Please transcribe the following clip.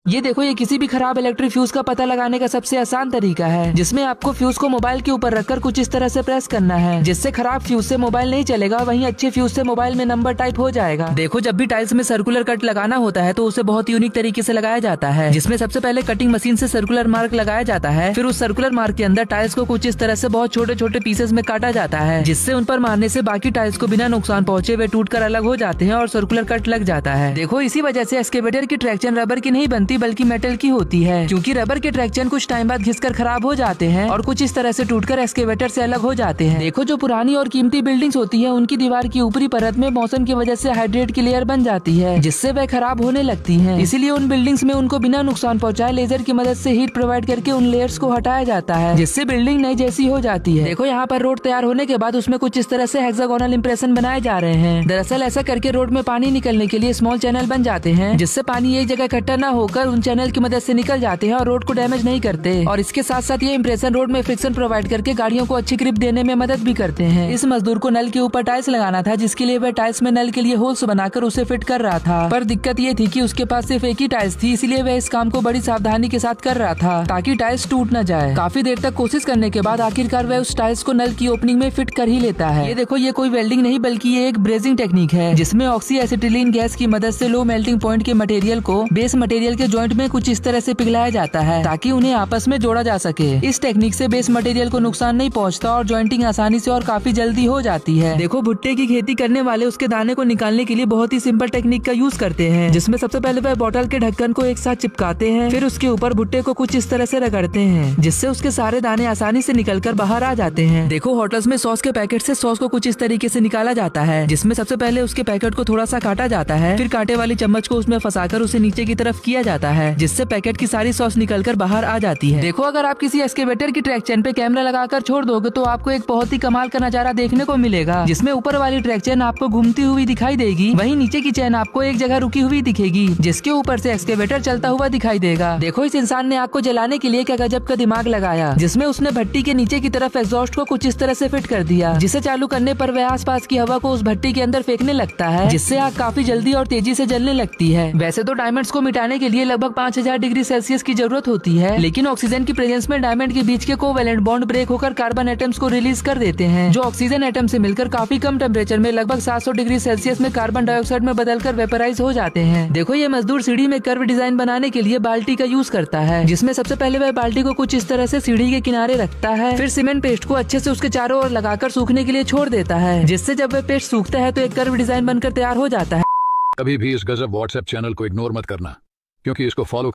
ये देखो, ये किसी भी खराब इलेक्ट्रिक फ्यूज का पता लगाने का सबसे आसान तरीका है, जिसमें आपको फ्यूज को मोबाइल के ऊपर रखकर कुछ इस तरह से प्रेस करना है, जिससे खराब फ्यूज से मोबाइल नहीं चलेगा, वहीं अच्छे फ्यूज से मोबाइल में नंबर टाइप हो जाएगा। देखो, जब भी टाइल्स में सर्कुलर कट लगाना होता है तो उसे बहुत यूनिक तरीके से लगाया जाता है, जिसमें सबसे पहले कटिंग मशीन से सर्कुलर मार्क लगाया जाता है। फिर उस सर्कुलर मार्क के अंदर टाइल्स को कुछ इस तरह से बहुत छोटे छोटे पीसेस में काटा जाता है, जिससे उन पर मारने से बाकी टाइल्स को बिना नुकसान पहुंचे वे टूटकर अलग हो जाते हैं और सर्कुलर कट लग जाता है। देखो, इसी वजह से एक्सकेवेटर की ट्रैक्शन रबर की नहीं बनती बल्कि मेटल की होती है, क्योंकि रबर के ट्रैक्शन कुछ टाइम बाद घिसकर खराब हो जाते हैं और कुछ इस तरह से टूटकर एक्सकेवेटर से अलग हो जाते हैं। देखो, जो पुरानी और कीमती बिल्डिंग्स होती है उनकी दीवार की ऊपरी परत में मौसम की वजह से हाइड्रेट की लेयर बन जाती है, जिससे वह खराब होने लगती है। इसीलिए उन बिल्डिंग्स में उनको बिना नुकसान पहुंचाए लेजर की मदद से हीट प्रोवाइड करके उन लेयर्स को हटाया जाता है, जिससे बिल्डिंग नई जैसी हो जाती है। देखो, यहाँ पर रोड तैयार होने के बाद उसमें कुछ इस तरह से हेक्सागोनल इंप्रेशन बनाए जा रहे हैं। दरअसल ऐसा करके रोड में पानी निकलने के लिए स्मॉल चैनल बन जाते हैं, जिससे पानी एक जगह इकट्ठा न होकर उन चैनल की मदद से निकल जाते हैं और रोड को डैमेज नहीं करते। और इसके साथ साथ ये इंप्रेशन रोड में फ्रिक्शन प्रोवाइड करके गाड़ियों को अच्छी ग्रिप देने में मदद भी करते हैं। इस मजदूर को नल के ऊपर टाइल्स लगाना था, जिसके लिए वह टाइल्स में नल के लिए होल्स बनाकर उसे फिट कर रहा था, पर दिक्कत ये थी कि उसके पास सिर्फ एक ही टाइल्स थी, इसलिए वह इस काम को बड़ी सावधानी के साथ कर रहा था ताकि टाइल्स टूट न जाए। काफी देर तक कोशिश करने के बाद आखिरकार वह उस टाइल्स को नल की ओपनिंग में फिट कर ही लेता है। ये देखो, ये कोई वेल्डिंग नहीं बल्कि ये एक ब्रेजिंग टेक्निक है, जिसमें ऑक्सी एसिटिलीन गैस की मदद से लो मेल्टिंग पॉइंट के मटेरियल को बेस मटेरियल के जॉइंट में कुछ इस तरह से पिघलाया जाता है ताकि उन्हें आपस में जोड़ा जा सके। इस टेक्निक से बेस मटेरियल को नुकसान नहीं पहुंचता और जॉइंटिंग आसानी से और काफी जल्दी हो जाती है। देखो, भुट्टे की खेती करने वाले उसके दाने को निकालने के लिए बहुत ही सिंपल टेक्निक का यूज करते हैं, जिसमें सबसे पहले वह बोतल के ढक्कन को एक साथ चिपकाते हैं, फिर उसके ऊपर भुट्टे को कुछ इस तरह से रगड़ते हैं, जिससे उसके सारे दाने आसानी से निकलकर बाहर आ जाते हैं। देखो, होटल्स में सॉस के पैकेट से सॉस को कुछ इस तरीके से निकाला जाता है, जिसमें सबसे पहले उसके पैकेट को थोड़ा सा काटा जाता है, फिर कांटे वाली चम्मच को उसमें फंसाकर उसे नीचे की तरफ किया जाता है, जिससे पैकेट की सारी सॉस निकलकर बाहर आ जाती है। देखो, अगर आप किसी एक्सकेवेटर की ट्रैक्शन पे कैमरा लगाकर छोड़ दोगे तो आपको एक बहुत ही कमाल का नजारा देखने को मिलेगा, जिसमें ऊपर वाली ट्रैक्शन आपको घूमती हुई दिखाई देगी, वहीं नीचे की चैन आपको एक जगह रुकी हुई दिखेगी, जिसके ऊपर से एक्सकेवेटर चलता हुआ दिखाई देगा। देखो, इस इंसान ने आग को जलाने के लिए क्या गजब का दिमाग लगाया, जिसमें उसने भट्टी के नीचे की तरफ एग्जॉस्ट को कुछ इस तरह से फिट कर दिया, जिसे चालू करने पर वह आसपास की हवा को उस भट्टी के अंदर फेंकने लगता है, जिससे आग काफी जल्दी और तेजी से जलने लगती है। वैसे तो डायमंड्स को मिटाने के लिए लगभग 5000 डिग्री सेल्सियस की जरूरत होती है, लेकिन ऑक्सीजन की प्रेजेंस में डायमंड के बीच के कोवेलेंट बॉन्ड ब्रेक होकर कार्बन एटम्स को रिलीज कर देते हैं, जो ऑक्सीजन एटम से मिलकर काफी कम टेम्परेचर में लगभग 700 डिग्री सेल्सियस में कार्बन डाइऑक्साइड में बदलकर वेपराइज हो जाते हैं। देखो, ये मजदूर सीढ़ी में कर्व डिजाइन बनाने के लिए बाल्टी का यूज करता है, जिसमें सबसे पहले वह बाल्टी को कुछ इस तरह से सीढ़ी के किनारे रखता है, फिर सीमेंट पेस्ट को अच्छे से उसके चारों ओर लगाकर सूखने के लिए छोड़ देता है, जिससे जब वह पेस्ट सूखता है तो एक कर्व डिजाइन बनकर तैयार हो जाता है। कभी भी इस गजब व्हाट्सएप चैनल को इग्नोर मत करना, क्योंकि इसको फॉलो